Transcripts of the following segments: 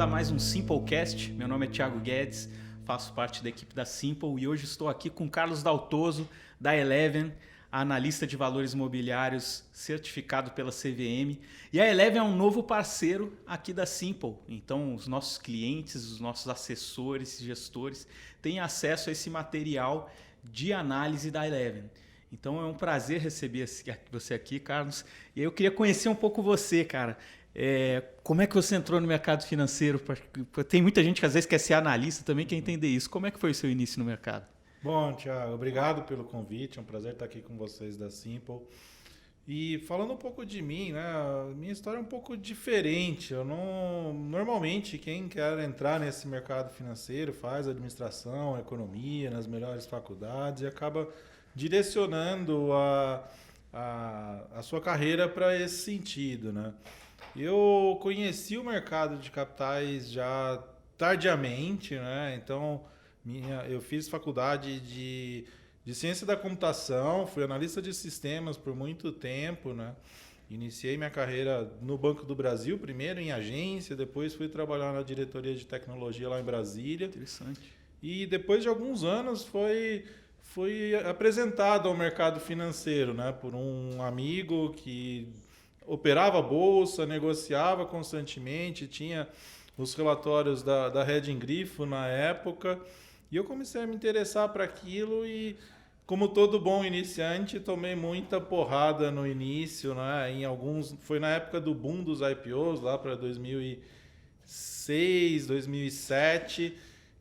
a mais um Simplecast. Meu nome é Thiago Guedes, faço parte da equipe da Simple e hoje estou aqui com Carlos Daltoso, da Eleven, analista de valores imobiliários certificado pela CVM. E a Eleven é um novo parceiro aqui da Simple. Então, os nossos clientes, os nossos assessores, gestores têm acesso a esse material de análise da Eleven. Então, é um prazer receber você aqui, Carlos. E eu queria conhecer um pouco você, cara. Como é que você entrou no mercado financeiro? Tem muita gente que às vezes quer ser analista também, quer entender isso. Como é que foi o seu início no mercado? Bom, Thiago, obrigado pelo convite. É um prazer estar aqui com vocês da Simple. E falando um pouco de mim, né? A minha história é um pouco diferente. Normalmente, quem quer entrar nesse mercado financeiro faz administração, economia nas melhores faculdades e acaba direcionando a sua carreira para esse sentido, né? Eu conheci o mercado de capitais já tardiamente, né? Então, eu fiz faculdade de ciência da computação, fui analista de sistemas por muito tempo, né? Iniciei minha carreira no Banco do Brasil, primeiro em agência, depois fui trabalhar na diretoria de tecnologia lá em Brasília. Interessante. E depois de alguns anos fui apresentado ao mercado financeiro, né? Por um amigo que operava a bolsa, negociava constantemente, tinha os relatórios da Reding Grifo na época, e eu comecei a me interessar para aquilo e, como todo bom iniciante, tomei muita porrada no início, né? Foi na época do boom dos IPOs, lá para 2006, 2007.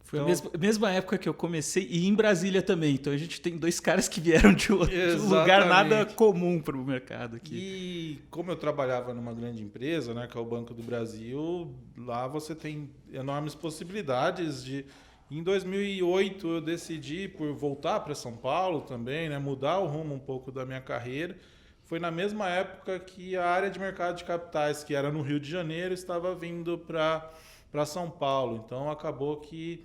Foi a mesma época que eu comecei e em Brasília também. Então a gente tem dois caras que vieram de um lugar nada comum para o mercado aqui. E como eu trabalhava numa grande empresa, né, que é o Banco do Brasil, lá você tem enormes possibilidades de... Em 2008 eu decidi por voltar para São Paulo também, né, mudar o rumo um pouco da minha carreira. Foi na mesma época que a área de mercado de capitais, que era no Rio de Janeiro, estava vindo para São Paulo. Então acabou que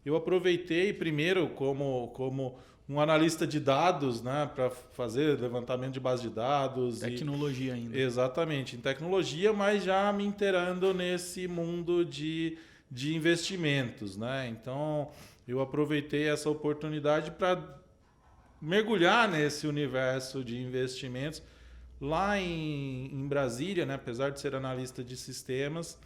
eu aproveitei primeiro como um analista de dados, né, para fazer levantamento de base de dados. Tecnologia ainda. Exatamente, em tecnologia, mas já me inteirando nesse mundo de investimentos, né? Então eu aproveitei essa oportunidade para mergulhar nesse universo de investimentos lá em Brasília, né? Apesar de ser analista de sistemas,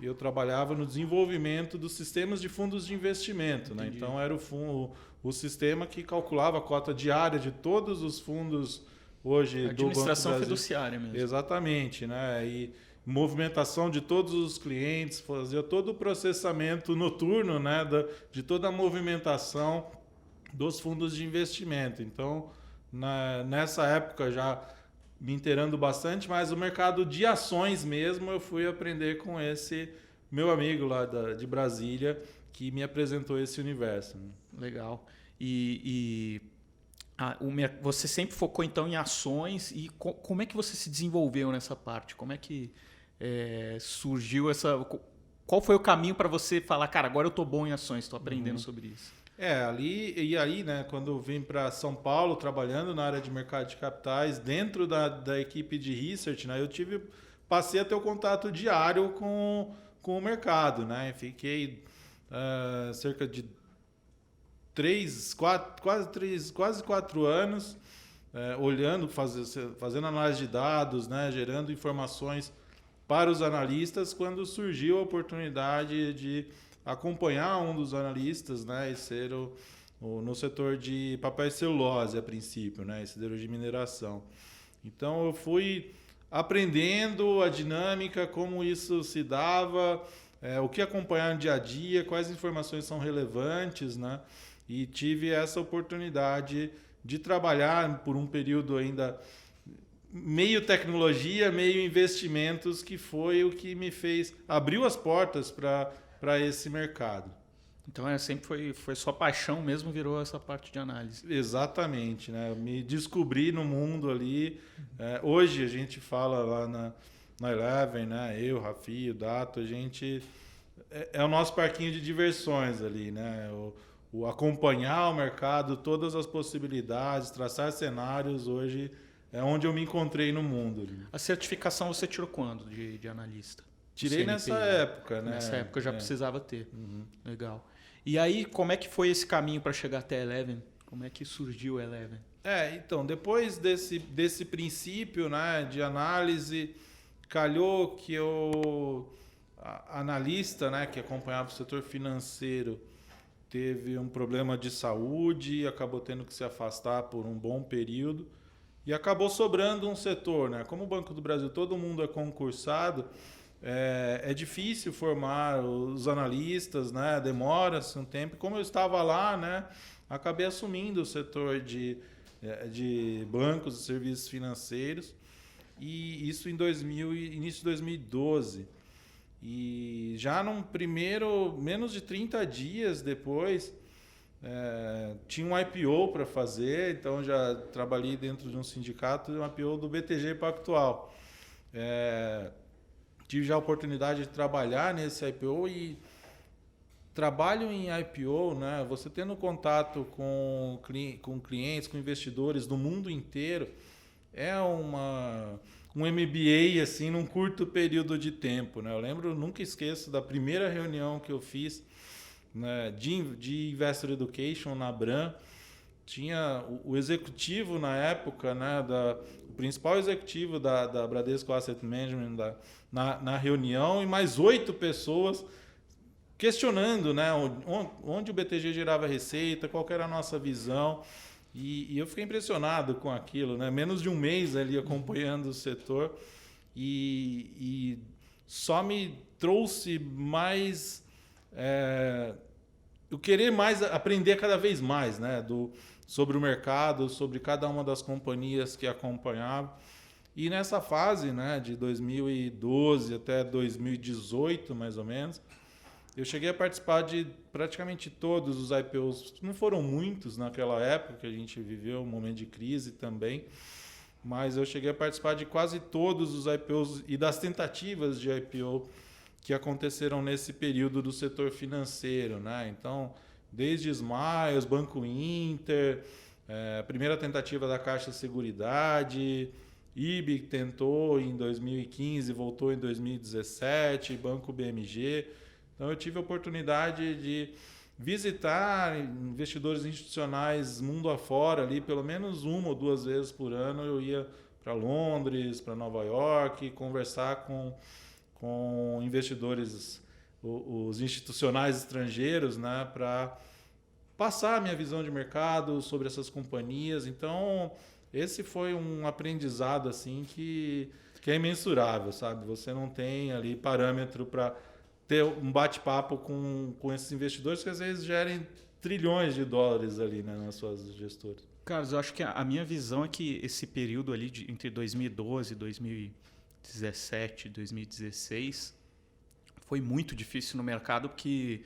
eu trabalhava no desenvolvimento dos sistemas de fundos de investimento, né? Então era o sistema que calculava a cota diária de todos os fundos hoje do Banco do Brasil. Administração fiduciária mesmo. Exatamente, né? E movimentação de todos os clientes, fazia todo o processamento noturno, né? De toda a movimentação dos fundos de investimento. Então, nessa época já me inteirando bastante, mas o mercado de ações mesmo eu fui aprender com esse meu amigo lá de Brasília que me apresentou esse universo. Legal. Você sempre focou então em ações e como é que você se desenvolveu nessa parte? Como é que surgiu essa... Qual foi o caminho para você falar, cara, agora eu estou bom em ações, estou aprendendo sobre isso? Ali, né, quando eu vim para São Paulo, trabalhando na área de mercado de capitais, dentro da equipe de research, né, passei a ter o contato diário com o mercado, né? Fiquei cerca de quase 4 anos olhando, fazendo análise de dados, né, gerando informações para os analistas, quando surgiu a oportunidade de acompanhar um dos analistas, né, e ser no setor de papel e celulose a princípio, né, siderurgia de mineração. Então eu fui aprendendo a dinâmica, como isso se dava, o que acompanhar no dia a dia, quais informações são relevantes, né, e tive essa oportunidade de trabalhar por um período ainda meio tecnologia, meio investimentos, que foi o que me abriu as portas para esse mercado. Então sempre foi sua paixão mesmo, virou essa parte de análise. Exatamente, né? Eu me descobri no mundo ali. Hoje a gente fala lá na Eleven, né? Eu, Rafi, o Dato, a gente é o nosso parquinho de diversões ali, né? O acompanhar o mercado, todas as possibilidades, traçar cenários, hoje é onde eu me encontrei no mundo. A certificação você tirou quando de analista? Tirei nessa época, né? Nessa época eu já precisava ter. Legal. E aí, como é que foi esse caminho para chegar até a Eleven? Como é que surgiu a Eleven? Então, depois desse princípio, né, de análise, calhou que analista, né, que acompanhava o setor financeiro, teve um problema de saúde, acabou tendo que se afastar por um bom período e acabou sobrando um setor, né? Como o Banco do Brasil, todo mundo é concursado, é difícil formar os analistas, né? Demora-se um tempo. Como eu estava lá, né, acabei assumindo o setor de bancos e serviços financeiros, e isso início de 2012. E já num menos de 30 dias depois, tinha um IPO para fazer, então já trabalhei dentro de um sindicato, um IPO do BTG Pactual. Tive já a oportunidade de trabalhar nesse IPO e trabalho em IPO, né? Você tendo contato com clientes, com investidores do mundo inteiro, é um MBA assim, num curto período de tempo, né? Eu nunca esqueço da primeira reunião que eu fiz, né, de Investor Education na Bram. Tinha o executivo na época, né, o principal executivo da Bradesco Asset Management na reunião, e mais 8 pessoas questionando, né, onde o BTG gerava receita, qual que era a nossa visão. E eu fiquei impressionado com aquilo, né? Menos de um mês ali acompanhando o setor, e só me trouxe mais eu querer mais aprender cada vez mais, né? Sobre o mercado, sobre cada uma das companhias que acompanhava. E nessa fase, né, de 2012 até 2018, mais ou menos, eu cheguei a participar de praticamente todos os IPOs. Não foram muitos naquela época, que a gente viveu um momento de crise também, mas eu cheguei a participar de quase todos os IPOs e das tentativas de IPO que aconteceram nesse período do setor financeiro, né? Então, desde Smiles, Banco Inter, a primeira tentativa da Caixa Seguridade, IB tentou em 2015, voltou em 2017, Banco BMG. Então, eu tive a oportunidade de visitar investidores institucionais mundo afora, ali, pelo menos 1 ou 2 vezes por ano. Eu ia para Londres, para Nova York, conversar com investidores, os institucionais estrangeiros, né, para passar a minha visão de mercado sobre essas companhias. Então, esse foi um aprendizado assim que é imensurável, sabe? Você não tem ali parâmetro para ter um bate-papo com esses investidores que às vezes gerem trilhões de dólares ali, né, nas suas gestoras. Carlos, eu acho que a minha visão é que esse período ali entre 2012 e 2017, 2016 foi muito difícil no mercado, porque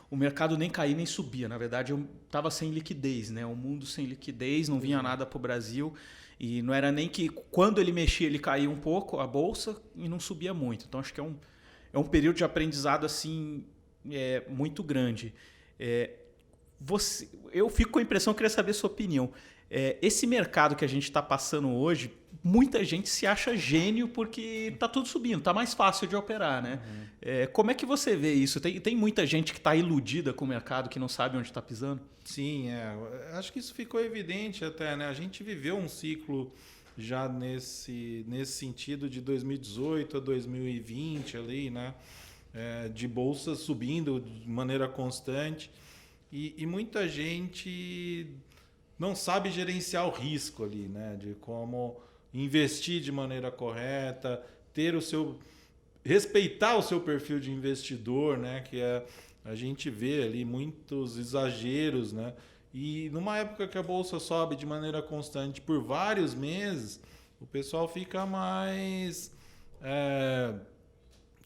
o mercado nem caía nem subia. Na verdade, eu estava sem liquidez, né? O mundo sem liquidez, não vinha nada para o Brasil. E não era nem que quando ele mexia, ele caía um pouco, a bolsa, e não subia muito. Então, acho que é um período de aprendizado assim, muito grande. Eu fico com a impressão, eu queria saber a sua opinião. Esse mercado que a gente está passando hoje, muita gente se acha gênio porque está tudo subindo, está mais fácil de operar, né? Como é que você vê isso? Tem muita gente que está iludida com o mercado, que não sabe onde está pisando? Sim, acho que isso ficou evidente até, né? A gente viveu um ciclo já nesse sentido de 2018 a 2020 ali, né? De bolsas subindo de maneira constante, e muita gente não sabe gerenciar o risco ali, né? De como investir de maneira correta, respeitar o seu perfil de investidor, né? Que a gente vê ali muitos exageros, né? E numa época que a bolsa sobe de maneira constante por vários meses, o pessoal fica mais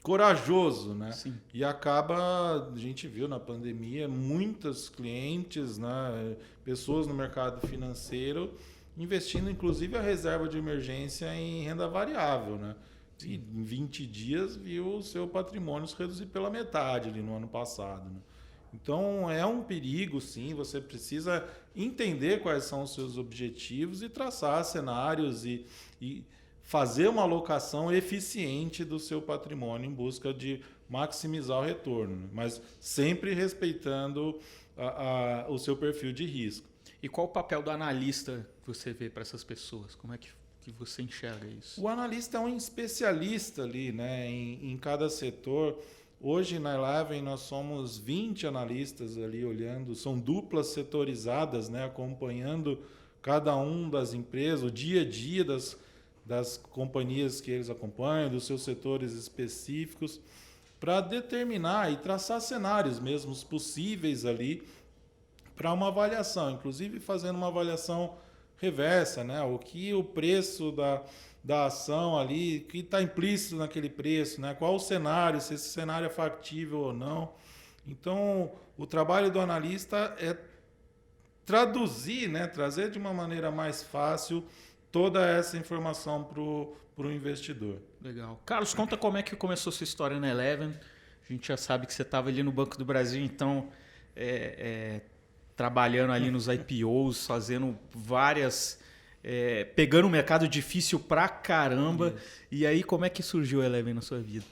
corajoso, né? Sim. E acaba, a gente viu na pandemia, muitos clientes, né, pessoas no mercado financeiro investindo inclusive a reserva de emergência em renda variável, né? E em 20 dias viu o seu patrimônio se reduzir pela metade ali no ano passado, né? Então é um perigo, sim. Você precisa entender quais são os seus objetivos e traçar cenários e fazer uma alocação eficiente do seu patrimônio em busca de maximizar o retorno, né? Mas sempre respeitando o seu perfil de risco. E qual o papel do analista que você vê para essas pessoas? Como é que você enxerga isso? O analista é um especialista ali, né, em cada setor. Hoje na Eleven nós somos 20 analistas ali olhando, são duplas setorizadas, né, acompanhando cada um das empresas, o dia a dia das companhias que eles acompanham, dos seus setores específicos, para determinar e traçar cenários mesmo possíveis ali para uma avaliação, inclusive fazendo uma avaliação reversa, né? O que o preço da ação ali, o que está implícito naquele preço, né? Qual o cenário, se esse cenário é factível ou não. Então, o trabalho do analista é traduzir, né? Trazer de uma maneira mais fácil toda essa informação para o investidor. Legal. Carlos, conta como é que começou sua história na Eleven. A gente já sabe que você estava ali no Banco do Brasil, então trabalhando ali nos IPOs, fazendo várias... pegando um mercado difícil pra caramba. Isso. E aí, como é que surgiu a Eleven na sua vida?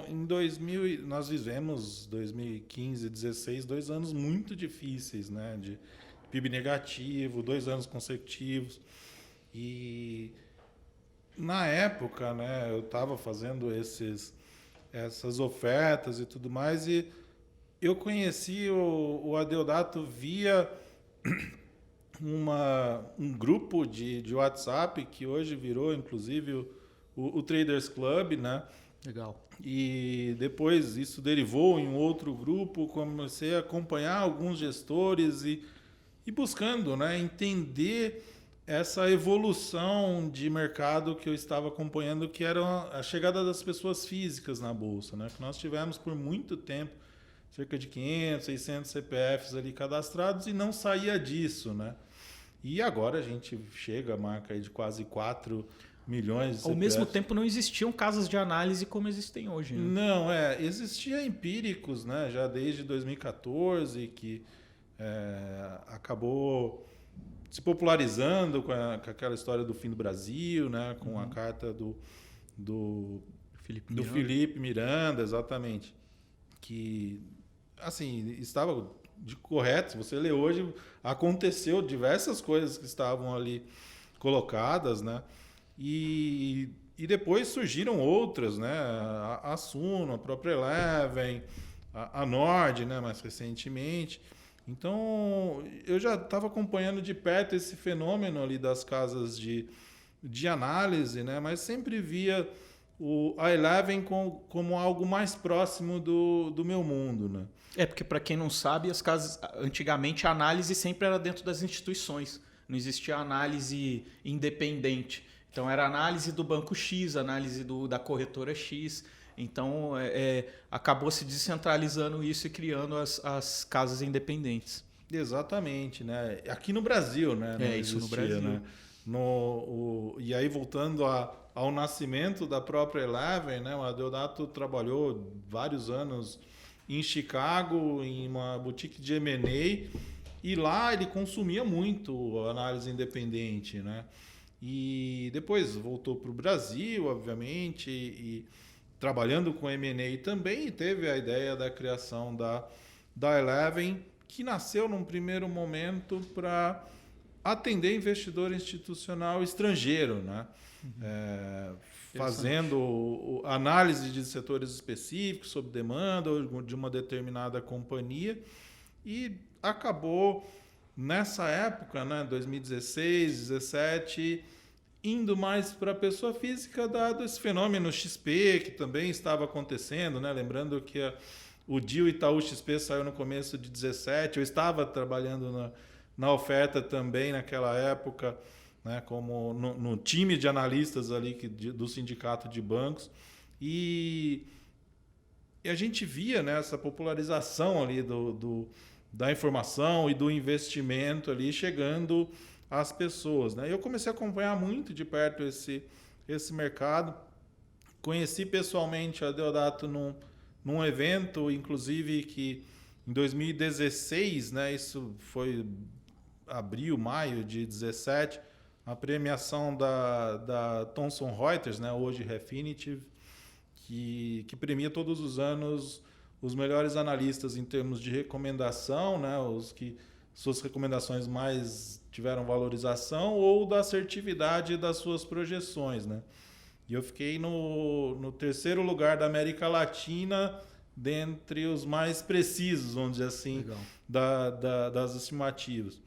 Em 2000, nós vivemos 2015, 2016, 2 anos muito difíceis, né? De PIB negativo, 2 anos consecutivos. E na época, né, eu estava fazendo essas ofertas e tudo mais, e eu conheci o Adeodato via um grupo de WhatsApp que hoje virou, inclusive, o Traders Club, né? Legal. E depois isso derivou em outro grupo, comecei a acompanhar alguns gestores e buscando, né, entender essa evolução de mercado que eu estava acompanhando, que era a chegada das pessoas físicas na Bolsa, né? Que nós tivemos por muito tempo cerca de 500, 600 CPFs ali cadastrados e não saía disso, né? E agora a gente chega à marca aí de quase 4 milhões de CPFs. Ao mesmo tempo não existiam casas de análise como existem hoje, né? Não, existia empíricos, né? Já desde 2014, que acabou se popularizando com aquela história do fim do Brasil, né? Com a carta do Felipe Miranda, exatamente. Que, assim, estava de correto. Se você lê hoje, aconteceu diversas coisas que estavam ali colocadas, né? E depois surgiram outras, né? A Suno, a própria Eleven, a Nord, né? Mais recentemente. Então, eu já estava acompanhando de perto esse fenômeno ali das casas de análise, né? Mas sempre via a Eleven como algo mais próximo do meu mundo, né? Porque para quem não sabe, as casas antigamente a análise sempre era dentro das instituições, não existia análise independente. Então era análise do banco X, análise da corretora X. Então acabou se descentralizando isso e criando as casas independentes. Exatamente, né? Aqui no Brasil, né? Não isso existia, no Brasil. Né? E aí voltando ao nascimento da própria Eleven, né? O Adeodato trabalhou vários anos em Chicago, em uma boutique de M&A, e lá ele consumia muito análise independente, né? E depois voltou para o Brasil, obviamente, e trabalhando com M&A também, teve a ideia da criação da Eleven, que nasceu num primeiro momento para atender investidor institucional estrangeiro, né? Fazendo análise de setores específicos sob demanda ou de uma determinada companhia, e acabou nessa época, né, 2016, 2017, indo mais para a pessoa física, dado esse fenômeno XP que também estava acontecendo, né? Lembrando que o deal Itaú XP saiu no começo de 2017, eu estava trabalhando na oferta também naquela época, né? Como no time de analistas ali do sindicato de bancos, e a gente via, né, essa popularização ali da informação e do investimento ali chegando às pessoas, né? Eu comecei a acompanhar muito de perto esse mercado. Conheci pessoalmente a Adeodato num evento, inclusive, que em 2016, né? Isso foi abril, maio de 2017, a premiação da Thomson Reuters, né, hoje Refinitiv, que premia todos os anos os melhores analistas em termos de recomendação, né, os que suas recomendações mais tiveram valorização, ou da assertividade das suas projeções, né? E eu fiquei no terceiro lugar da América Latina, dentre os mais precisos, vamos dizer assim, das estimativas.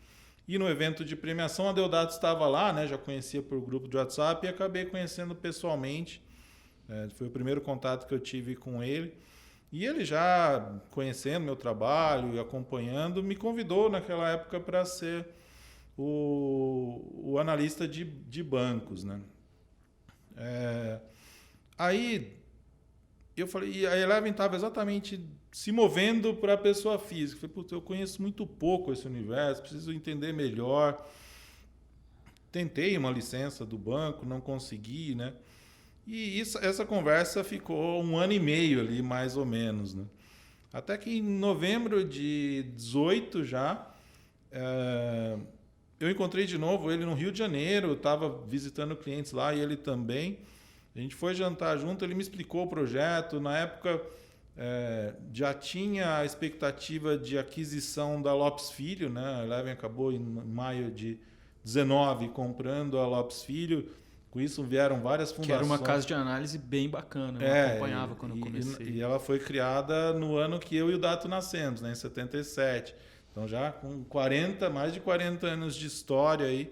E no evento de premiação, a Deodato estava lá, né? Já conhecia por grupo de WhatsApp e acabei conhecendo pessoalmente. Foi o primeiro contato que eu tive com ele. E ele já conhecendo meu trabalho e acompanhando, me convidou naquela época para ser o analista de bancos, né? Aí eu falei, e a Eleven estava exatamente se movendo para a pessoa física. Eu falei, putz, eu conheço muito pouco esse universo, preciso entender melhor. Tentei uma licença do banco, não consegui, né? E essa conversa ficou 1 ano e meio ali, mais ou menos, né? Até que em novembro de 18 já, eu encontrei de novo ele no Rio de Janeiro, eu estava visitando clientes lá e ele também. A gente foi jantar junto, ele me explicou o projeto. Na época, já tinha a expectativa de aquisição da Lopes Filho, né? A Eleven acabou em maio de 19 comprando a Lopes Filho. Com isso vieram várias fundações. Que era uma casa de análise bem bacana, eu acompanhava quando eu comecei. E ela foi criada no ano que eu e o Dato nascemos, né, em 77. Então já com mais de 40 anos de história aí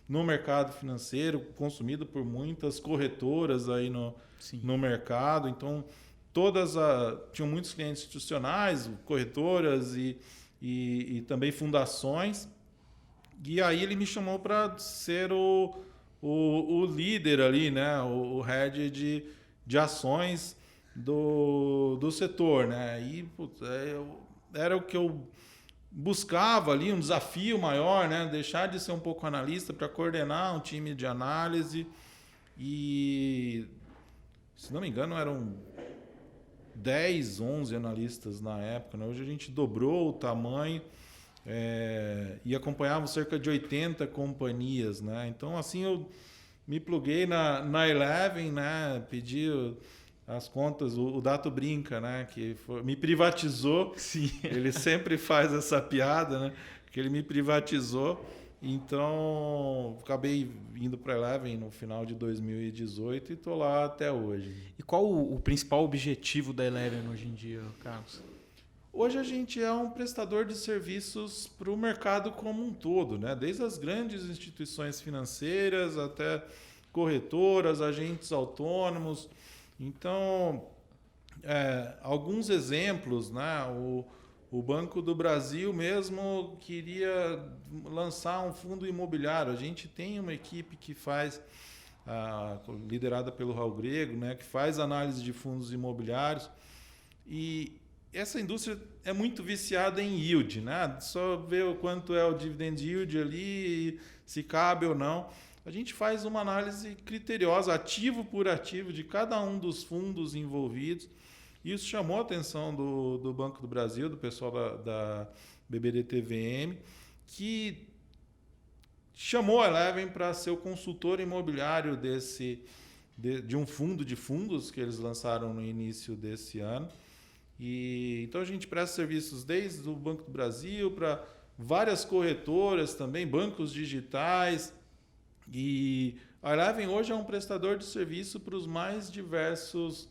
no mercado financeiro, consumido por muitas corretoras aí no mercado. Então tinham muitos clientes institucionais, corretoras e também fundações. E aí ele me chamou para ser o líder ali, né? O head de ações do setor, né? E putz, era o que eu buscava ali, um desafio maior, né? Deixar de ser um pouco analista para coordenar um time de análise. E, se não me engano, eram 10, 11 analistas na época, né? Hoje a gente dobrou o tamanho. E acompanhava cerca de 80 companhias, né? Então, assim, eu me pluguei na Eleven, né? Pedi as contas, o Dato brinca, né? Que me privatizou. Sim. Ele sempre faz essa piada, né? Que ele me privatizou. Então, acabei indo para a Eleven no final de 2018 e estou lá até hoje. E qual o principal objetivo da Eleven hoje em dia, Carlos? Hoje a gente é um prestador de serviços para o mercado como um todo, né? Desde as grandes instituições financeiras até corretoras, agentes autônomos. Então, alguns exemplos, né? O Banco do Brasil mesmo queria lançar um fundo imobiliário. A gente tem uma equipe que faz, liderada pelo Raul Grego, né? Que faz análise de fundos imobiliários. E essa indústria é muito viciada em yield, né? Só ver o quanto é o dividend yield ali, se cabe ou não. A gente faz uma análise criteriosa, ativo por ativo, de cada um dos fundos envolvidos. Isso chamou a atenção do Banco do Brasil, do pessoal da BBDTVM, que chamou a Eleven para ser o consultor imobiliário de um fundo de fundos que eles lançaram no início desse ano. Então a gente presta serviços desde o Banco do Brasil para várias corretoras também, bancos digitais. E a Eleven hoje é um prestador de serviço para os mais diversos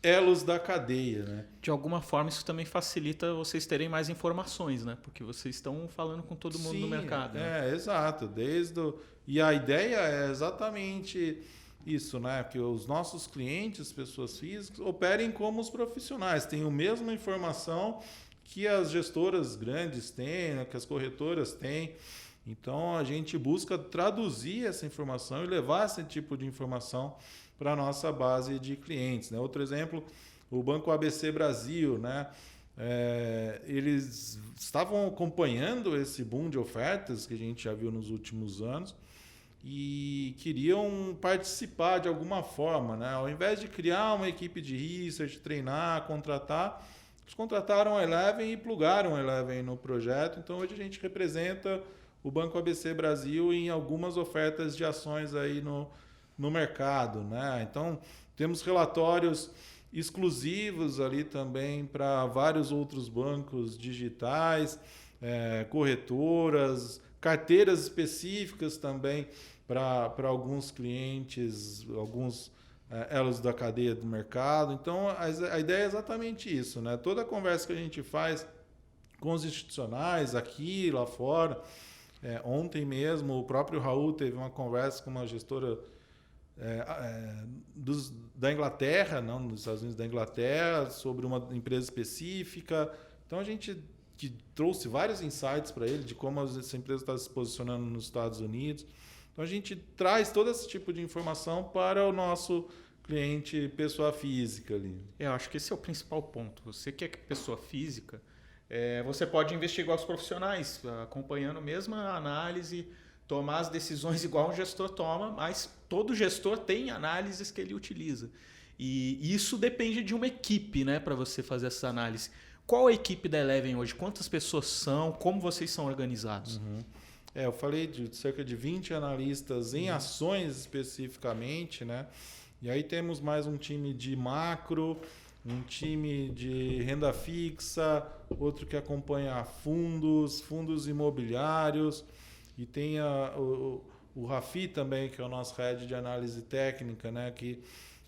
elos da cadeia, né? De alguma forma isso também facilita vocês terem mais informações, né? Porque vocês estão falando com todo mundo no mercado. Né? Exato. E a ideia é exatamente isso, né? Que os nossos clientes, pessoas físicas, operem como os profissionais, tenham a mesma informação que as gestoras grandes têm, né? Que as corretoras têm. Então, a gente busca traduzir essa informação e levar esse tipo de informação para a nossa base de clientes, né? Outro exemplo, o Banco ABC Brasil, né? Eles estavam acompanhando esse boom de ofertas que a gente já viu nos últimos anos e queriam participar de alguma forma, né? Ao invés de criar uma equipe de research, treinar, contratar, eles contrataram a Eleven e plugaram a Eleven no projeto. Então, hoje a gente representa o Banco ABC Brasil em algumas ofertas de ações aí no mercado, né? Então, temos relatórios exclusivos ali também para vários outros bancos digitais, corretoras, carteiras específicas também para alguns clientes, alguns elos da cadeia do mercado. Então, a ideia é exatamente isso, né? Toda a conversa que a gente faz com os institucionais, aqui, lá fora. Ontem mesmo, o próprio Raul teve uma conversa com uma gestora da Inglaterra, não dos Estados Unidos, da Inglaterra, sobre uma empresa específica. Então, a gente trouxe vários insights para ele de como essa empresa está se posicionando nos Estados Unidos. Então, a gente traz todo esse tipo de informação para o nosso cliente pessoa física ali. Eu acho que esse é o principal ponto. Você que é pessoa física, você pode investir igual os profissionais, acompanhando mesmo a análise, tomar as decisões igual um gestor toma, mas todo gestor tem análises que ele utiliza. E isso depende de uma equipe, né, para você fazer essa análise. Qual a equipe da Eleven hoje? Quantas pessoas são? Como vocês são organizados? Eu falei de cerca de 20 analistas em ações especificamente, né? E aí temos mais um time de macro, um time de renda fixa, outro que acompanha fundos imobiliários, e tem o Rafi também, que é o nosso head de análise técnica, né?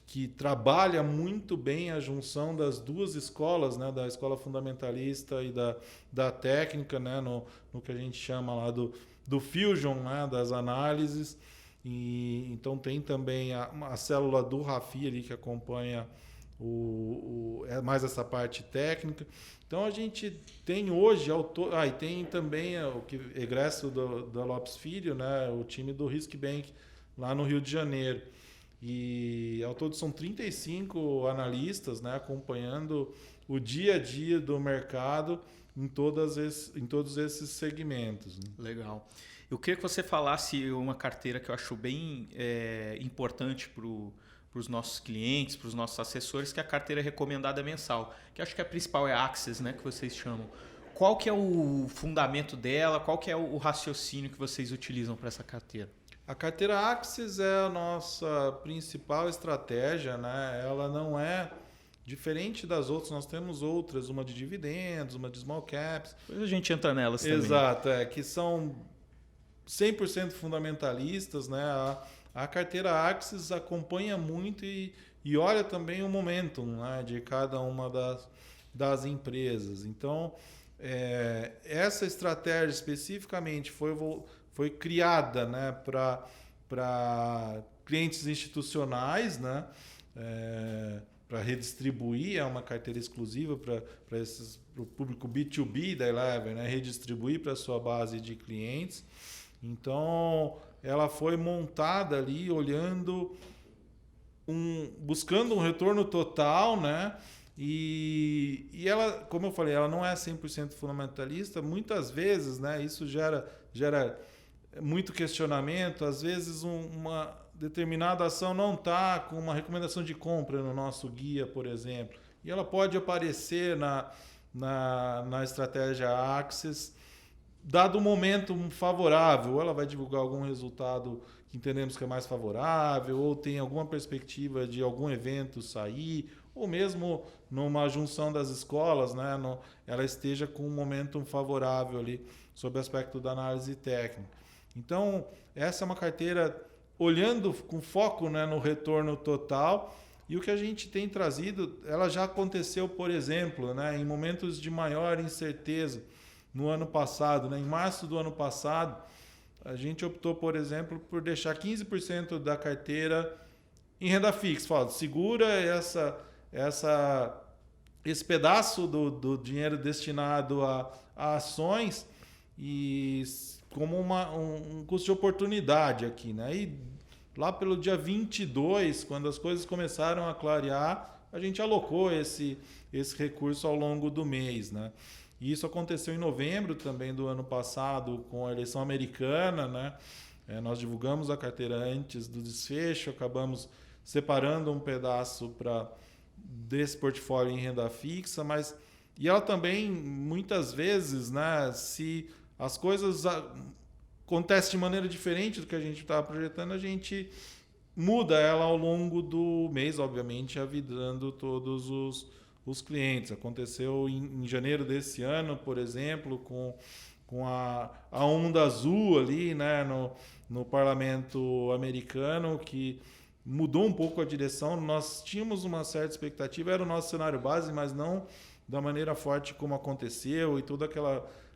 Que trabalha muito bem a junção das duas escolas, né? Da escola fundamentalista e da técnica, né? No que a gente chama lá do Fusion, né? Das análises. E então tem também a célula do Rafi ali que acompanha mais essa parte técnica. Então a gente tem hoje e tem também o que egresso da Lopes Filho, né? O time do Risk Bank lá no Rio de Janeiro. E ao todo são 35 analistas, né, acompanhando o dia a dia do mercado em todos esses segmentos. Né? Legal. Eu queria que você falasse uma carteira que eu acho bem importante para os nossos clientes, para os nossos assessores, que é a carteira recomendada mensal, que acho que a principal é a Access, né, que vocês chamam. Qual que é o fundamento dela? Qual que é o raciocínio que vocês utilizam para essa carteira? A carteira Axis é a nossa principal estratégia, né? Ela não é diferente das outras. Nós temos outras, uma de dividendos, uma de small caps. Depois a gente entra nelas também. Exato, que são 100% fundamentalistas, né? A carteira Axis acompanha muito e olha também o momentum, né, de cada uma das empresas. Então, essa estratégia especificamente foi criada, né, para clientes institucionais, né, para redistribuir, é uma carteira exclusiva para o público B2B da Eleven, né, redistribuir para a sua base de clientes. Então, ela foi montada ali buscando um retorno total, né? E ela, como eu falei, ela não é 100% fundamentalista. Muitas vezes, né, isso gera muito questionamento. Às vezes uma determinada ação não está com uma recomendação de compra no nosso guia, por exemplo. E ela pode aparecer na estratégia Axis, dado um momento favorável. Ou ela vai divulgar algum resultado que entendemos que é mais favorável, ou tem alguma perspectiva de algum evento sair, ou mesmo numa junção das escolas, né, ela esteja com um momento favorável ali sob o aspecto da análise técnica. Então, essa é uma carteira olhando com foco, né, no retorno total. E o que a gente tem trazido, ela já aconteceu, por exemplo, né, em momentos de maior incerteza no ano passado. Né, em março do ano passado, a gente optou, por exemplo, por deixar 15% da carteira em renda fixa. Fala, segura esse pedaço do dinheiro destinado a ações e como um custo de oportunidade aqui, né? E lá pelo dia 22, quando as coisas começaram a clarear, a gente alocou esse recurso ao longo do mês, né? E isso aconteceu em novembro também do ano passado, com a eleição americana, né? Nós divulgamos a carteira antes do desfecho, acabamos separando um pedaço desse portfólio em renda fixa, e ela também, muitas vezes, né, se as coisas acontece de maneira diferente do que a gente estava projetando, a gente muda ela ao longo do mês, obviamente, avisando todos os clientes. Aconteceu em janeiro desse ano, por exemplo, com a onda azul ali, né, no parlamento americano, que mudou um pouco a direção. Nós tínhamos uma certa expectativa, era o nosso cenário base, mas não da maneira forte como aconteceu, e toda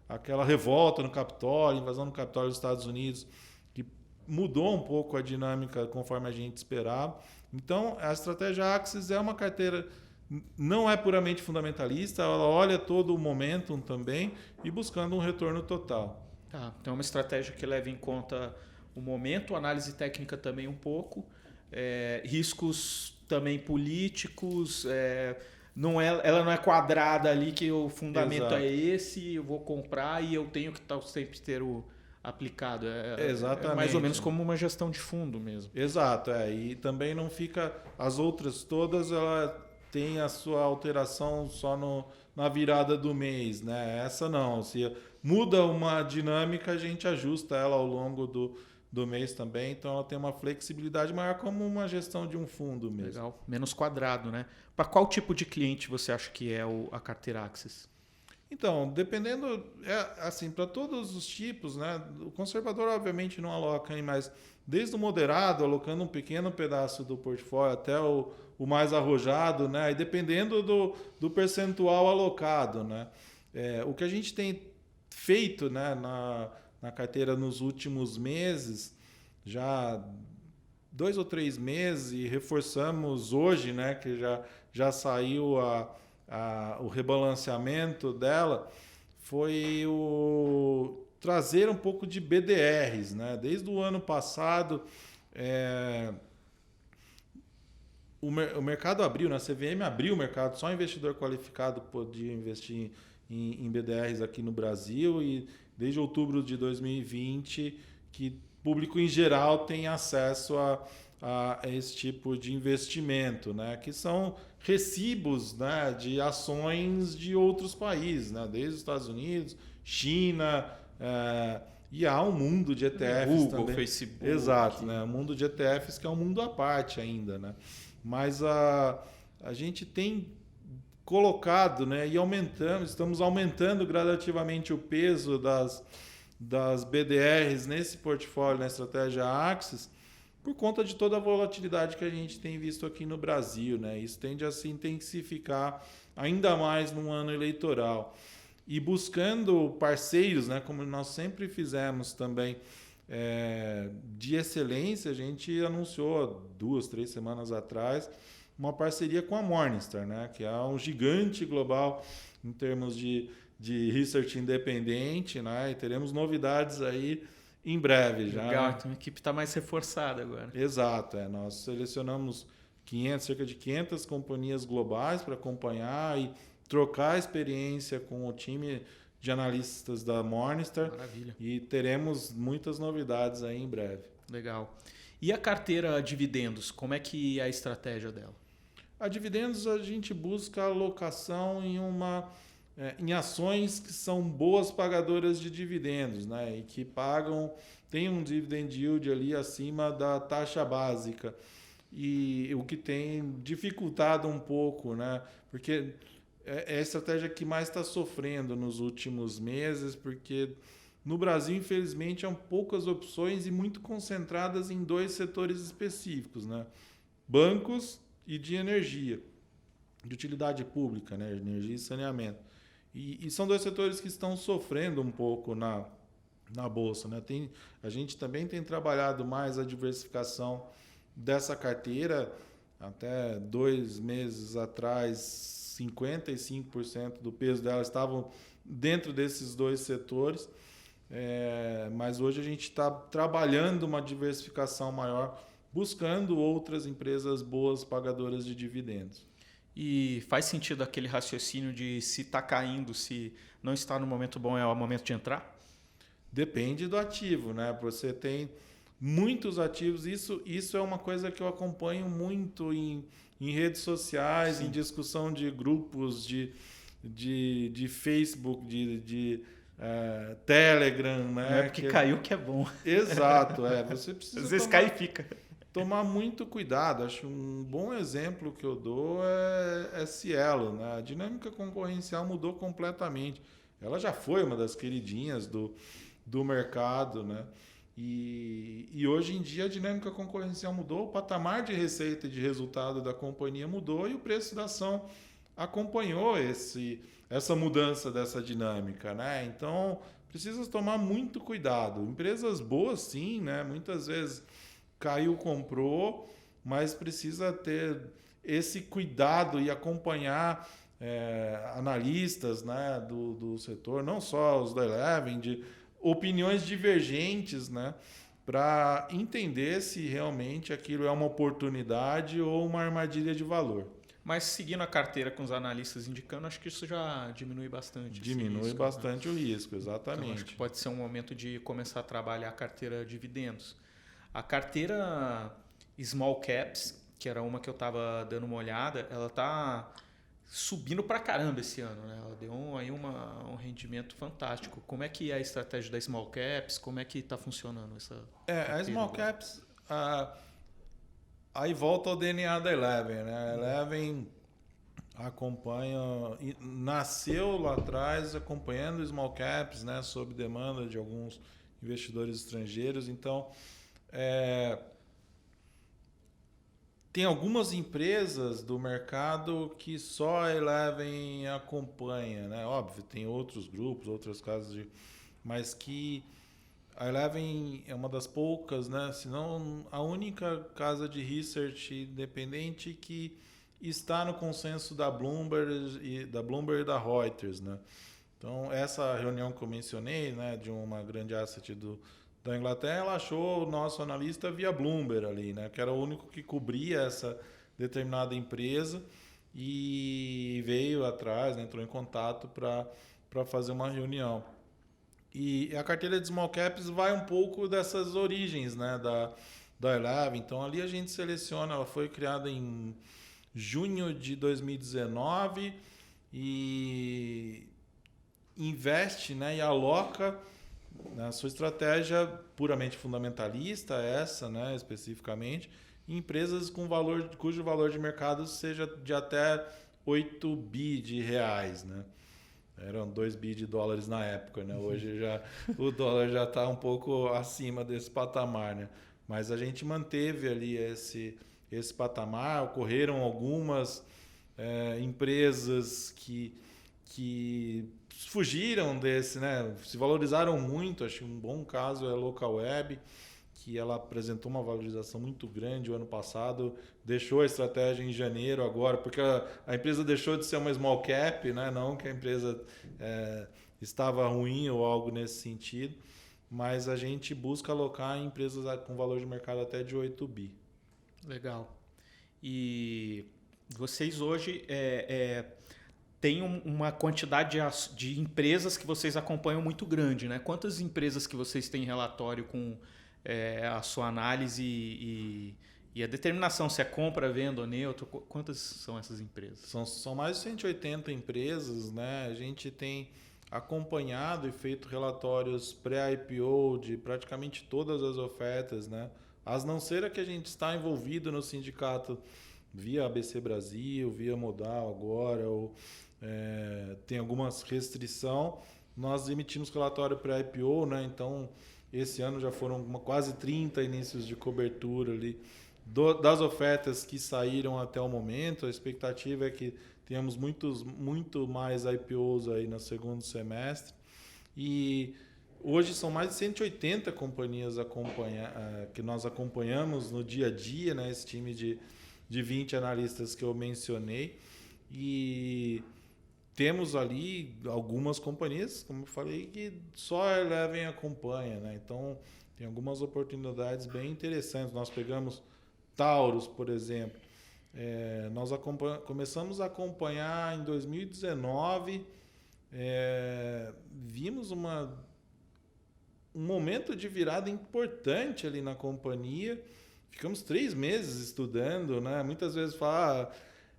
aquela revolta no Capitólio, invasão no Capitólio dos Estados Unidos, que mudou um pouco a dinâmica conforme a gente esperava. Então, a estratégia Axis é uma carteira, não é puramente fundamentalista, ela olha todo o momentum também e buscando um retorno total. Tá, então é uma estratégia que leva em conta o momento, análise técnica também um pouco, riscos também políticos, ela não é quadrada ali que o fundamento Exato. é esse, eu vou comprar e eu tenho que sempre ter o aplicado. Exatamente. É mais ou menos como uma gestão de fundo mesmo. Exato, e também não fica, as outras todas, ela tem a sua alteração só na virada do mês, né? Essa não, se muda uma dinâmica, a gente ajusta ela ao longo do mês também, então ela tem uma flexibilidade maior como uma gestão de um fundo mesmo. Legal, menos quadrado, né? Para qual tipo de cliente você acha que é a carteira Axis? Então, dependendo, assim, para todos os tipos, né? O conservador obviamente não aloca, mas desde o moderado, alocando um pequeno pedaço do portfólio até o mais arrojado, né? E dependendo do percentual alocado, né? O que a gente tem feito, né, na carteira nos últimos meses, já 2 ou 3 meses, e reforçamos hoje, né, que já saiu o rebalanceamento dela, foi trazer um pouco de BDRs, né? Desde o ano passado, o mercado abriu, né? A CVM abriu o mercado, só investidor qualificado podia investir em BDRs aqui no Brasil, e desde outubro de 2020 que público em geral tem acesso a esse tipo de investimento, né? Que são recibos, né, de ações de outros países, né? Desde os Estados Unidos, China, e há um mundo de ETFs Google, também. Facebook. Exato, né? Um mundo de ETFs que é um mundo à parte ainda, né? Mas a gente tem colocado, né, e estamos aumentando gradativamente o peso das BDRs nesse portfólio, na estratégia Axis, por conta de toda a volatilidade que a gente tem visto aqui no Brasil, né? Isso tende a se intensificar ainda mais num ano eleitoral. E buscando parceiros, né, como nós sempre fizemos também, de excelência, a gente anunciou 2, 3 semanas atrás uma parceria com a Morningstar, né, que é um gigante global em termos de research independente, né, e teremos novidades aí em breve já. Legal, então a equipe está mais reforçada agora. Exato, nós selecionamos cerca de 500 companhias globais para acompanhar e trocar experiência com o time de analistas da Morningstar. Maravilha. E teremos muitas novidades aí em breve. Legal. E a carteira dividendos, como é que é a estratégia dela? A dividendos a gente busca alocação em ações que são boas pagadoras de dividendos, né? E que tem um dividend yield ali acima da taxa básica. E o que tem dificultado um pouco, né? Porque é a estratégia que mais está sofrendo nos últimos meses, porque no Brasil, infelizmente, há poucas opções e muito concentradas em 2 setores específicos, né? Bancos e de energia, de utilidade pública, né? Energia e saneamento. E são 2 setores que estão sofrendo um pouco na Bolsa, né? A gente também tem trabalhado mais a diversificação dessa carteira. Até 2 meses atrás, 55% do peso dela estavam dentro desses 2 setores. Mas hoje a gente está trabalhando uma diversificação maior, buscando outras empresas boas pagadoras de dividendos. E faz sentido aquele raciocínio de se está caindo, se não está no momento bom, é o momento de entrar? Depende do ativo, né? Você tem muitos ativos, isso é uma coisa que eu acompanho muito em redes sociais, sim, em discussão de grupos de Facebook, de Telegram, Não né? é porque caiu que é bom. Exato, você precisa Às vezes cai e fica. tomar muito cuidado. Acho um bom exemplo que eu dou é Cielo, né? A dinâmica concorrencial mudou completamente. Ela já foi uma das queridinhas do mercado, né? E hoje em dia a dinâmica concorrencial mudou, o patamar de receita e de resultado da companhia mudou e o preço da ação acompanhou essa mudança dessa dinâmica, né? Então precisa tomar muito cuidado. Empresas boas, sim, né? Muitas vezes caiu, comprou, mas precisa ter esse cuidado e acompanhar analistas, né, do setor, não só os da Eleven, de opiniões divergentes, né, para entender se realmente aquilo é uma oportunidade ou uma armadilha de valor. Mas seguindo a carteira com os analistas indicando, acho que isso já diminui bastante. Diminui risco, bastante né? o risco, exatamente. Então, acho que pode ser um momento de começar a trabalhar a carteira dividendos. A carteira Small Caps, que era uma que eu estava dando uma olhada, ela está subindo pra caramba esse ano, né? Ela deu um rendimento fantástico. Como é que é a estratégia da Small Caps? Como é que está funcionando essa carteira a Small agora? Caps, aí volta ao DNA da Eleven, né? A Eleven acompanha, nasceu lá atrás acompanhando Small Caps, né? Sob demanda de alguns investidores estrangeiros. Então, tem algumas empresas do mercado que só a Eleven acompanha, né? Óbvio, tem outros grupos, outras casas mas que a Eleven é uma das poucas, né? Se não a única casa de research independente que está no consenso da Bloomberg e da Reuters, né? Então, essa reunião que eu mencionei, né, de uma grande asset da Inglaterra, ela achou o nosso analista via Bloomberg ali, né, que era o único que cobria essa determinada empresa e veio atrás, né, entrou em contato para fazer uma reunião. E a carteira de Small Caps vai um pouco dessas origens, né, da Eleven. Então, ali a gente seleciona, ela foi criada em junho de 2019 e investe, né, e aloca na sua estratégia puramente fundamentalista, essa, né, especificamente, em empresas cujo valor de mercado seja de até 8 bi de reais, né? Eram 2 bi de dólares na época, né? Hoje o dólar já está um pouco acima desse patamar, né? Mas a gente manteve ali esse patamar, ocorreram algumas empresas que fugiram desse, né? Se valorizaram muito. Acho que um bom caso é a Localweb, que ela apresentou uma valorização muito grande o ano passado, deixou a estratégia em janeiro agora, porque a empresa deixou de ser uma small cap, né? Não que a empresa estava ruim ou algo nesse sentido, mas a gente busca alocar em empresas com valor de mercado até de 8 bi. Legal. E vocês hoje têm uma quantidade de empresas que vocês acompanham muito grande, né? Quantas empresas que vocês têm em relatório com a sua análise e a determinação se é compra, venda ou neutro? Quantas são essas empresas? São mais de 180 empresas, né? A gente tem acompanhado e feito relatórios pré-IPO de praticamente todas as ofertas, né? As não ser a que a gente está envolvido no sindicato via ABC Brasil, via Modal agora, ou tem algumas restrições, nós emitimos relatório pré-IPO, né? Então, esse ano já foram quase 30 inícios de cobertura ali das ofertas que saíram até o momento. A expectativa é que tenhamos muito mais IPOs aí no segundo semestre. E hoje são mais de 180 companhias que nós acompanhamos no dia a dia, né? Esse time de 20 analistas que eu mencionei. E temos ali algumas companhias, como eu falei, que só a Eleven acompanha, né? Então, tem algumas oportunidades bem interessantes. Nós pegamos Taurus, por exemplo. Nós começamos a acompanhar em 2019. Vimos um momento de virada importante ali na companhia. Ficamos 3 meses estudando, né? Muitas vezes fala...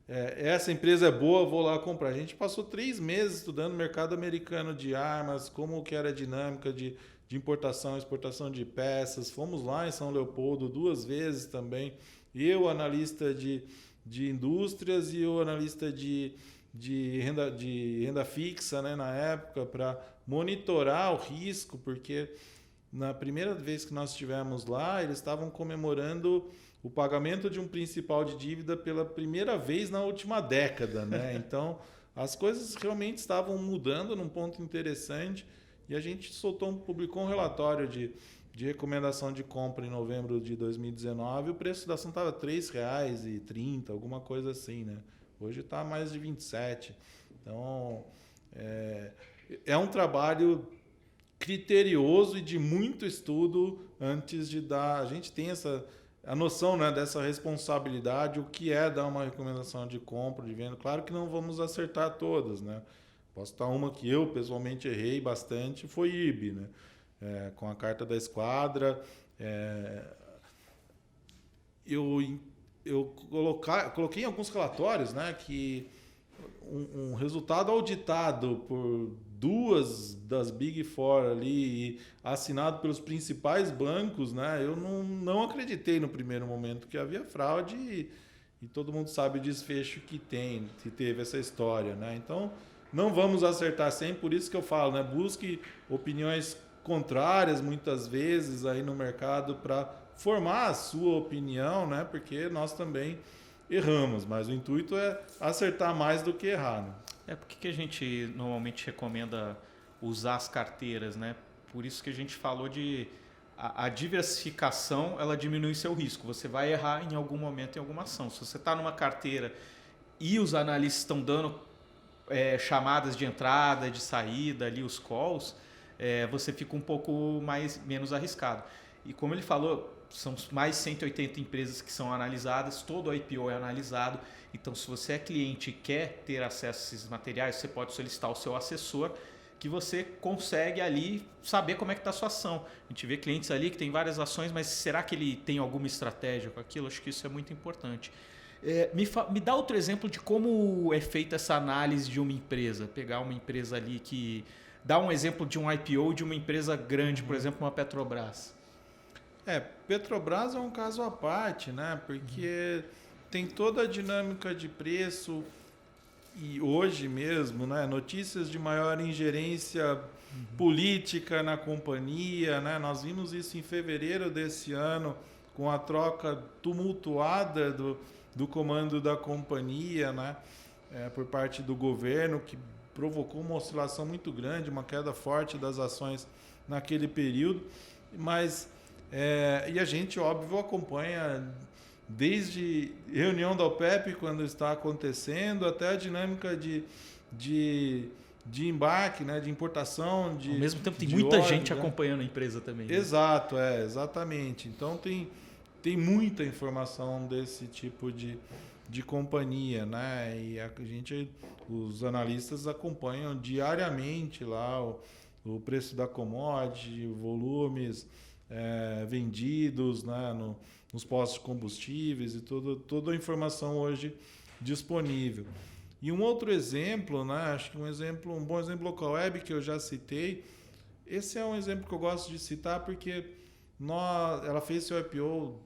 essa empresa é boa, vou lá comprar. A gente passou 3 meses estudando o mercado americano de armas, como que era a dinâmica de importação e exportação de peças. Fomos lá em São Leopoldo 2 vezes também. Eu, analista de indústrias, e o analista de renda fixa, né, na época, para monitorar o risco, porque na primeira vez que nós estivemos lá, eles estavam comemorando o pagamento de um principal de dívida pela primeira vez na última década, né? Então, as coisas realmente estavam mudando num ponto interessante, e a gente publicou um relatório de recomendação de compra em novembro de 2019, o preço da ação estava R$ 3,30, alguma coisa assim, né? Hoje está mais de 27. Então, é um trabalho criterioso e de muito estudo antes de dar. A gente tem a noção, né, dessa responsabilidade, o que é dar uma recomendação de compra, de venda. Claro que não vamos acertar todas, né? Posso estar uma que eu pessoalmente errei bastante, foi IRB, né? Com a carta da esquadra. Eu coloquei em alguns relatórios, né, que um resultado auditado por 2 das Big Four ali, e assinado pelos principais bancos, né, eu não acreditei no primeiro momento que havia fraude, e todo mundo sabe o desfecho que teve essa história, né? Então, não vamos acertar sempre, por isso que eu falo, né, busque opiniões contrárias muitas vezes aí no mercado para formar a sua opinião, né? Porque nós também erramos, mas o intuito é acertar mais do que errar, né? Por que a gente normalmente recomenda usar as carteiras, né? Por isso que a gente falou a diversificação, ela diminui seu risco. Você vai errar em algum momento em alguma ação. Se você está numa carteira e os analistas estão dando chamadas de entrada, de saída, ali os calls, você fica um pouco menos arriscado. E como ele falou, são mais de 180 empresas que são analisadas, todo o IPO é analisado. Então, se você é cliente e quer ter acesso a esses materiais, você pode solicitar o seu assessor, que você consegue ali saber como é que está a sua ação. A gente vê clientes ali que tem várias ações, mas será que ele tem alguma estratégia com aquilo? Acho que isso é muito importante. Me dá outro exemplo de como é feita essa análise de uma empresa. Pegar uma empresa ali que... Dá um exemplo de um IPO de uma empresa grande, por exemplo, uma Petrobras. Petrobras é um caso à parte, né? Porque tem toda a dinâmica de preço, e hoje mesmo, né, notícias de maior ingerência política na companhia, né? Nós vimos isso em fevereiro desse ano, com a troca tumultuada do comando da companhia, né? Por parte do governo, que provocou uma oscilação muito grande, uma queda forte das ações naquele período. Mas e a gente, óbvio, acompanha desde reunião da OPEP, quando está acontecendo, até a dinâmica de embarque, né, de importação. Ao mesmo tempo tem muita óleo, gente né, acompanhando a empresa também. Né? Exato, exatamente. Então tem muita informação desse tipo de companhia, né? E os analistas acompanham diariamente lá o preço da commodity, volumes vendidos, né, nos postos de combustíveis, e toda a informação hoje disponível. E um outro exemplo, né, acho que um bom exemplo, Local Web, que eu já citei. Esse é um exemplo que eu gosto de citar porque ela fez seu IPO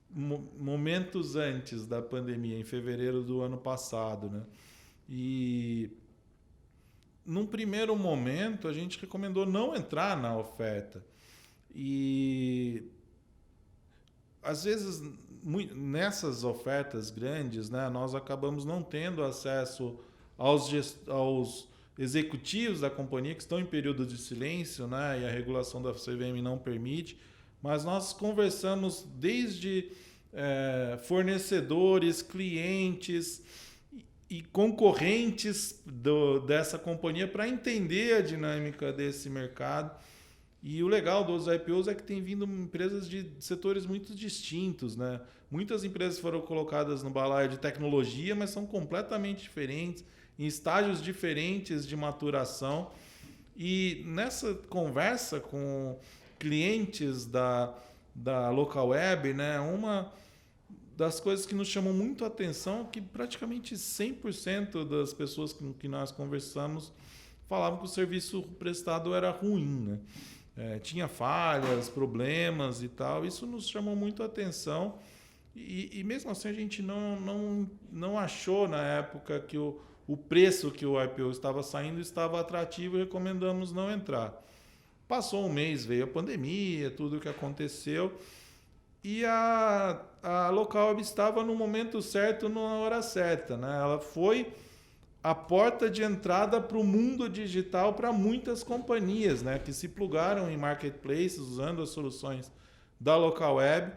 momentos antes da pandemia, em fevereiro do ano passado, né? E num primeiro momento a gente recomendou não entrar na oferta. E às vezes nessas ofertas grandes, né, nós acabamos não tendo acesso aos executivos da companhia, que estão em período de silêncio, né, e a regulação da CVM não permite, mas nós conversamos desde fornecedores, clientes e concorrentes dessa companhia para entender a dinâmica desse mercado. E o legal dos IPOs é que tem vindo empresas de setores muito distintos, né? Muitas empresas foram colocadas no balaio de tecnologia, mas são completamente diferentes, em estágios diferentes de maturação. E nessa conversa com clientes da Local Web, né, uma das coisas que nos chamam muito a atenção é que praticamente 100% das pessoas com que nós conversamos falavam que o serviço prestado era ruim, né? Tinha falhas, problemas e tal. Isso nos chamou muito a atenção e mesmo assim a gente não achou na época que o preço que o IPO estava saindo estava atrativo e recomendamos não entrar. Passou um mês, veio a pandemia, tudo o que aconteceu. E a Localweb estava no momento certo, na hora certa, né? Ela foi a porta de entrada para o mundo digital para muitas companhias, né? Que se plugaram em marketplaces usando as soluções da Localweb.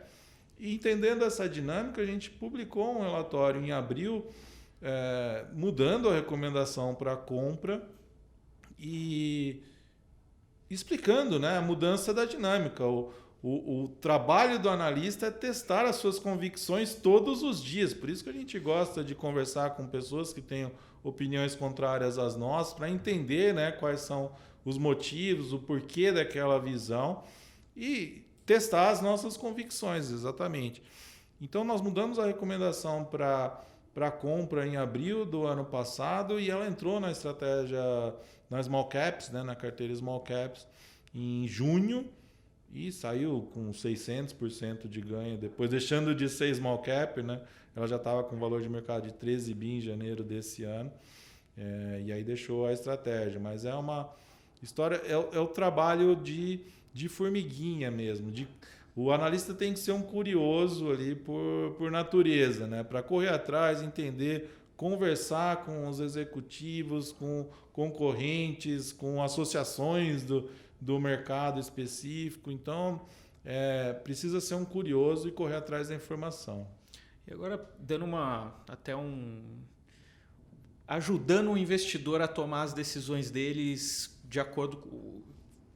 E entendendo essa dinâmica, a gente publicou um relatório em abril, mudando a recomendação para compra e explicando, né, a mudança da dinâmica. O trabalho do analista é testar as suas convicções todos os dias. Por isso que a gente gosta de conversar com pessoas que tenham opiniões contrárias às nossas, para entender, né, quais são os motivos, o porquê daquela visão e testar as nossas convicções, exatamente. Então, nós mudamos a recomendação para compra em abril do ano passado e ela entrou na estratégia, na Small Caps, né, na carteira Small Caps, em junho. E saiu com 600% de ganho, depois deixando de ser small cap, né? Ela já estava com valor de mercado de 13 bi em janeiro desse ano, e aí deixou a estratégia. Mas é uma história, é o trabalho de formiguinha mesmo. O analista tem que ser um curioso ali por natureza, né? Para correr atrás, entender, conversar com os executivos, com concorrentes, com associações do mercado específico. Então, precisa ser um curioso e correr atrás da informação. E agora, ajudando o investidor a tomar as decisões deles de acordo com,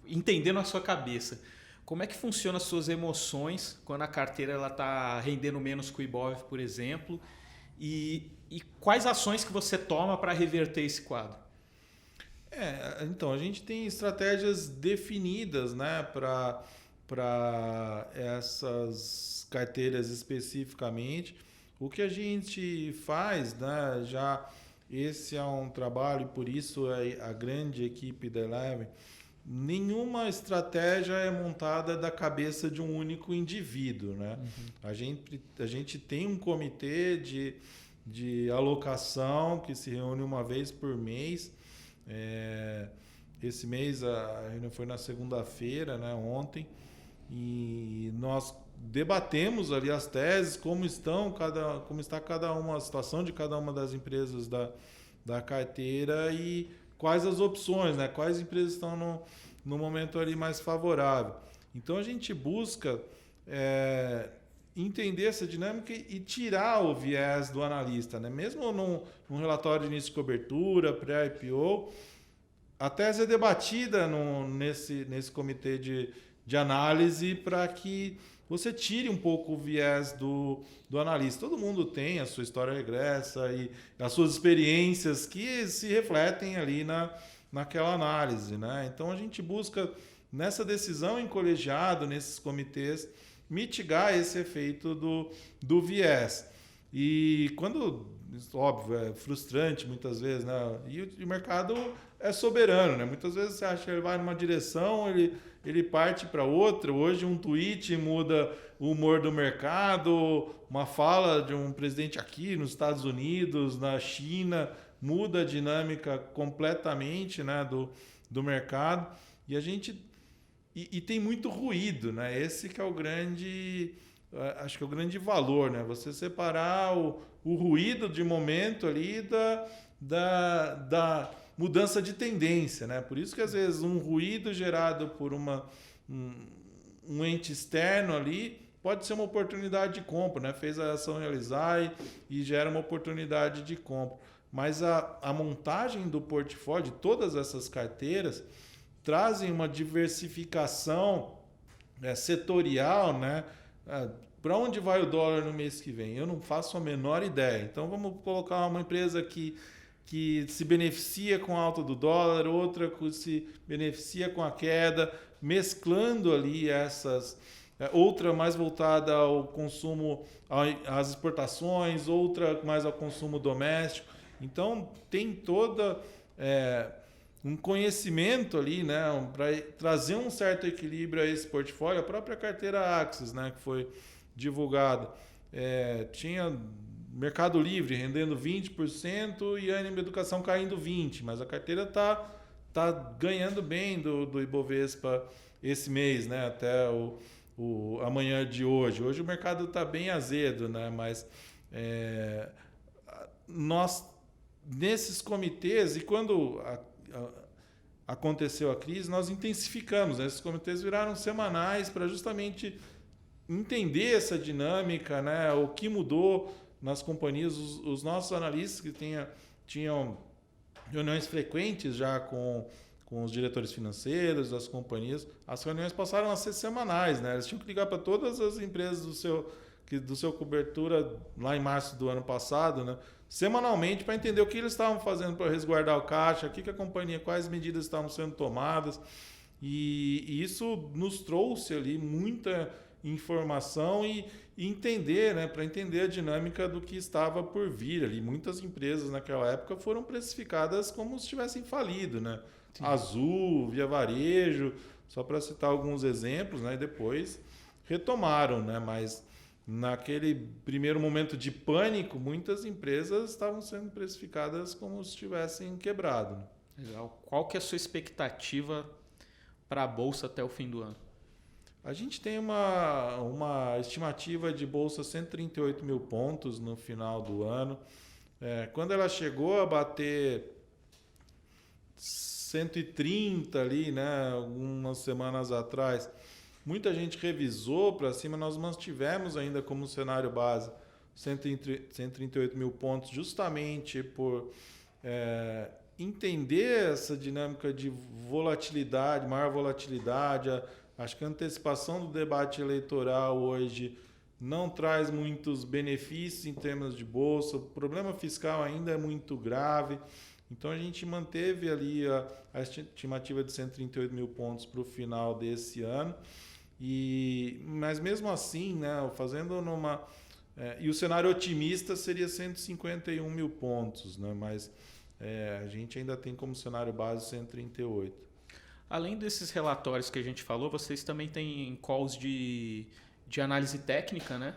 entendendo a sua cabeça. Como é que funcionam as suas emoções quando a carteira está rendendo menos que o Ibov, por exemplo? E quais ações que você toma para reverter esse quadro? Então, a gente tem estratégias definidas, né, para essas carteiras especificamente. O que a gente faz, né, esse é um trabalho, e por isso a grande equipe da Eleven, nenhuma estratégia é montada da cabeça de um único indivíduo, né? Uhum. A gente tem um comitê de alocação que se reúne uma vez por mês. Esse mês a reunião foi na segunda-feira, né, ontem, e nós debatemos ali as teses, como está cada uma, a situação de cada uma das empresas da carteira e quais as opções, né, quais empresas estão no momento ali mais favorável. Então a gente busca entender essa dinâmica e tirar o viés do analista, né? Mesmo num relatório de início de cobertura, pré-IPO, a tese é debatida nesse comitê de análise para que você tire um pouco o viés do analista. Todo mundo tem a sua história regressa e as suas experiências que se refletem ali naquela análise, né? Então a gente busca, nessa decisão em colegiado, nesses comitês, mitigar esse efeito do viés. E quando, óbvio, é frustrante muitas vezes, né? E o mercado é soberano, né? Muitas vezes você acha que ele vai numa direção, ele parte para outra. Hoje um tweet muda o humor do mercado, uma fala de um presidente aqui nos Estados Unidos, na China, muda a dinâmica completamente, né, do mercado. E a gente E tem muito ruído, né? Esse que é o grande, acho que é o grande valor, né? Você separar o ruído de momento ali da mudança de tendência, né? Por isso que às vezes um ruído gerado por um ente externo ali pode ser uma oportunidade de compra, né? Fez a ação realizar e gera uma oportunidade de compra. Mas a montagem do portfólio de todas essas carteiras trazem uma diversificação setorial, né? Para onde vai o dólar no mês que vem? Eu não faço a menor ideia. Então vamos colocar uma empresa que se beneficia com a alta do dólar, outra que se beneficia com a queda, mesclando ali essas outra mais voltada ao consumo, às exportações, outra mais ao consumo doméstico. Então, tem toda um conhecimento ali, né, para trazer um certo equilíbrio a esse portfólio. A própria carteira Axis, né, que foi divulgada, tinha Mercado Livre rendendo 20% e a Ânima Educação caindo 20%, mas a carteira tá ganhando bem do Ibovespa esse mês, né, até amanhã de hoje. Hoje o mercado está bem azedo, né, mas nós, nesses comitês, e quando aconteceu a crise, nós intensificamos, né? Esses comitês viraram semanais para justamente entender essa dinâmica, né? O que mudou nas companhias. Os nossos analistas que tinham reuniões frequentes já com os diretores financeiros das companhias, as reuniões passaram a ser semanais, né? Eles tinham que ligar para todas as empresas do seu cobertura lá em março do ano passado, né? Semanalmente, para entender o que eles estavam fazendo para resguardar o caixa, quais medidas estavam sendo tomadas. E isso nos trouxe ali muita informação e entender, né, para entender a dinâmica do que estava por vir ali. Muitas empresas naquela época foram precificadas como se tivessem falido, né? Sim. Azul, Via Varejo, só para citar alguns exemplos, né? E depois retomaram, né? Mas naquele primeiro momento de pânico, muitas empresas estavam sendo precificadas como se tivessem quebrado. Legal. Qual que é a sua expectativa para a Bolsa até o fim do ano? A gente tem uma estimativa de Bolsa 138 mil pontos no final do ano. Quando ela chegou a bater 130 ali, né, algumas semanas atrás, muita gente revisou para cima, nós mantivemos ainda como cenário base 138 mil pontos, justamente por entender essa dinâmica de volatilidade, maior volatilidade. Acho que a antecipação do debate eleitoral hoje não traz muitos benefícios em termos de bolsa, o problema fiscal ainda é muito grave. Então a gente manteve ali a estimativa de 138 mil pontos para o final desse ano. Mas mesmo assim, né, fazendo e o cenário otimista seria 151 mil pontos, né, mas a gente ainda tem como cenário base 138. Além desses relatórios que a gente falou, vocês também têm calls de análise técnica, né?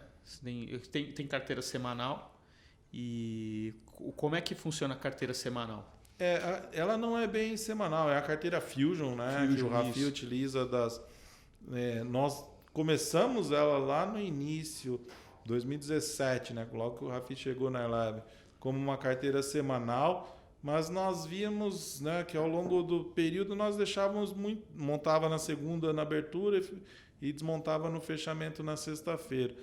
Tem carteira semanal. E como é que funciona a carteira semanal? Ela não é bem semanal, é a carteira Fusion, né? Que o Rafi utiliza nós começamos ela lá no início, 2017, né? Logo que o Rafi chegou na Eleve, como uma carteira semanal, mas nós víamos, né, que ao longo do período nós deixávamos montava na segunda na abertura e desmontava no fechamento na sexta-feira.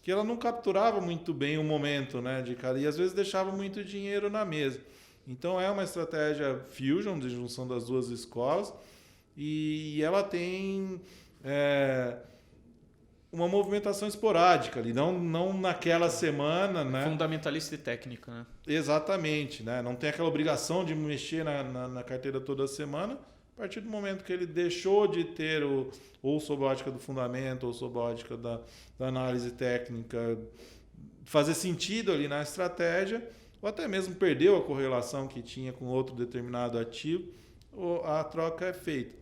Que ela não capturava muito bem o momento, né, de cada, e às vezes deixava muito dinheiro na mesa. Então é uma estratégia Fusion, de junção das duas escolas, e ela tem uma movimentação esporádica ali, não naquela semana, né? Fundamentalista e técnica, né? Exatamente, né? Não tem aquela obrigação de mexer na carteira toda semana. A partir do momento que ele deixou de ter ou sob a ótica do fundamento ou sob a ótica da análise técnica fazer sentido ali na estratégia, ou até mesmo perdeu a correlação que tinha com outro determinado ativo, a troca é feita.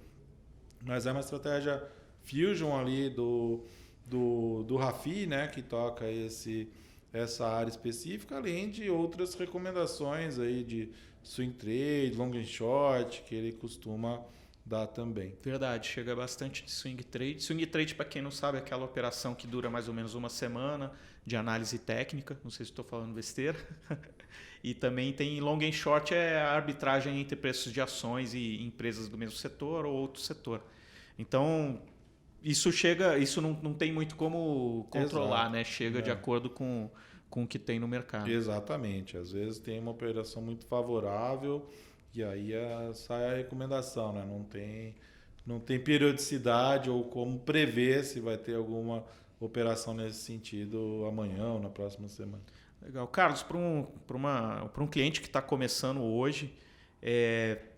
Mas é uma estratégia Fusion ali do Rafi, né, que toca essa área específica, além de outras recomendações aí de swing trade, long and short, que ele costuma dar também. Verdade, chega bastante de swing trade. Swing trade, para quem não sabe, é aquela operação que dura mais ou menos uma semana de análise técnica, não sei se estou falando besteira. E também tem long and short, é a arbitragem entre preços de ações e empresas do mesmo setor ou outro setor. Então, isso não tem muito como controlar. Exato, né? Chega de acordo com o que tem no mercado. Exatamente. Às vezes tem uma operação muito favorável e aí sai a recomendação, né? Não tem periodicidade ou como prever se vai ter alguma operação nesse sentido amanhã ou na próxima semana. Legal. Carlos, para um cliente que está começando hoje,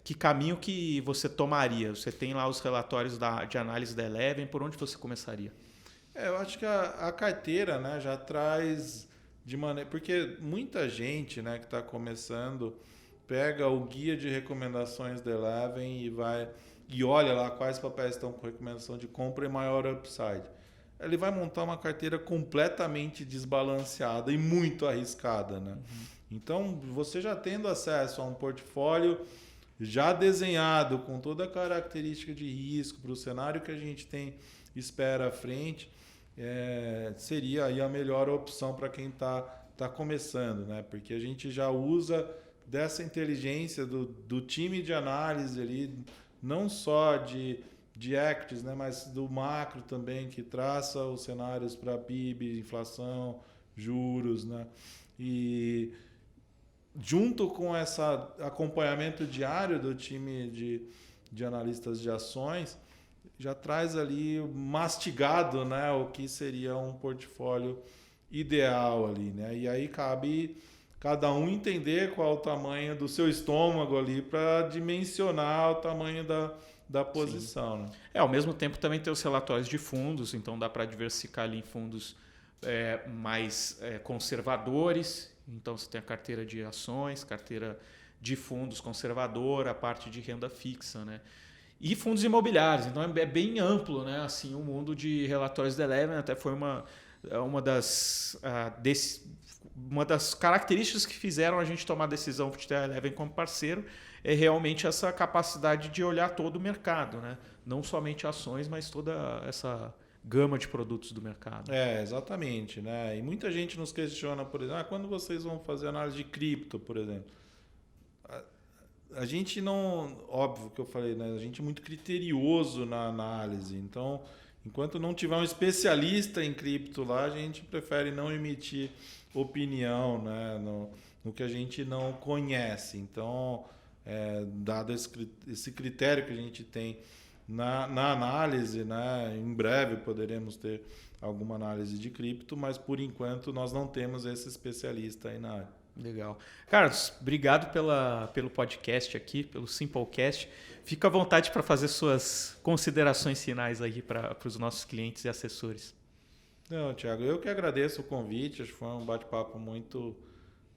que caminho que você tomaria? Você tem lá os relatórios de análise da Eleven, por onde você começaria? Eu acho que a carteira, né, já traz de maneira... Porque muita gente, né, que está começando pega o guia de recomendações da Eleven e vai e olha lá quais papéis estão com recomendação de compra e maior upside. Ele vai montar uma carteira completamente desbalanceada e muito arriscada, né? Então, você já tendo acesso a um portfólio já desenhado com toda a característica de risco para o cenário que a gente espera à frente, seria aí a melhor opção para quem tá começando, né? Porque a gente já usa dessa inteligência do time de análise ali, não só de equities, né? Mas do macro também, que traça os cenários para PIB, inflação, juros, né? E junto com esse acompanhamento diário do time de analistas de ações, já traz ali mastigado, né, o que seria um portfólio ideal ali, né? E aí cabe cada um entender qual é o tamanho do seu estômago ali para dimensionar o tamanho da posição. Né? Ao mesmo tempo também tem os relatórios de fundos, então dá para diversificar ali em fundos mais conservadores. Então você tem a carteira de ações, carteira de fundos conservadora, a parte de renda fixa, né? E fundos imobiliários. Então é bem amplo, né? Assim, o mundo de relatórios da Eleven até foi uma das características que fizeram a gente tomar a decisão de ter a Eleven como parceiro, é realmente essa capacidade de olhar todo o mercado, né? Não somente ações, mas toda essa gama de produtos do mercado. Exatamente, né? E muita gente nos questiona, por exemplo, quando vocês vão fazer análise de cripto, por exemplo? A gente não... Óbvio que eu falei, né? A gente é muito criterioso na análise. Então, enquanto não tiver um especialista em cripto lá, a gente prefere não emitir opinião, né? No que a gente não conhece. Então, dado esse critério que a gente tem na análise, né? Em breve poderemos ter alguma análise de cripto, mas por enquanto nós não temos esse especialista aí na área. Legal. Carlos, obrigado pelo podcast aqui, pelo Simplecast. Fica à vontade para fazer suas considerações finais aí para os nossos clientes e assessores. Não, Thiago, eu que agradeço o convite. Acho que foi um bate-papo muito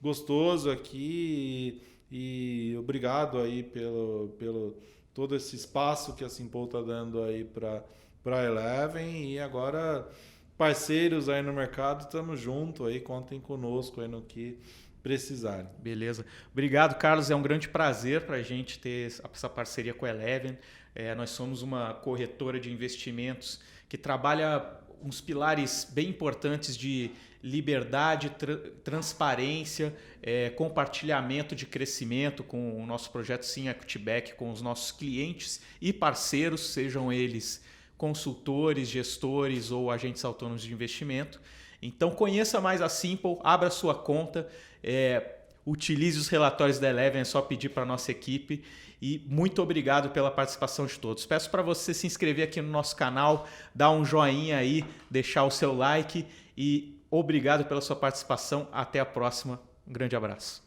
gostoso aqui e obrigado aí pelo todo esse espaço que a Simple está dando aí para a Eleven. E agora, parceiros aí no mercado, estamos juntos aí, contem conosco aí no que precisarem. Beleza. Obrigado, Carlos. É um grande prazer para a gente ter essa parceria com a Eleven. Nós somos uma corretora de investimentos que trabalha uns pilares bem importantes de liberdade, transparência, compartilhamento de crescimento com o nosso projeto Sim Equity Back, com os nossos clientes e parceiros, sejam eles consultores, gestores ou agentes autônomos de investimento. Então conheça mais a Simple, abra sua conta, utilize os relatórios da Eleven, é só pedir para a nossa equipe. E muito obrigado pela participação de todos. Peço para você se inscrever aqui no nosso canal, dar um joinha aí, deixar o seu like e obrigado pela sua participação. Até a próxima. Um grande abraço.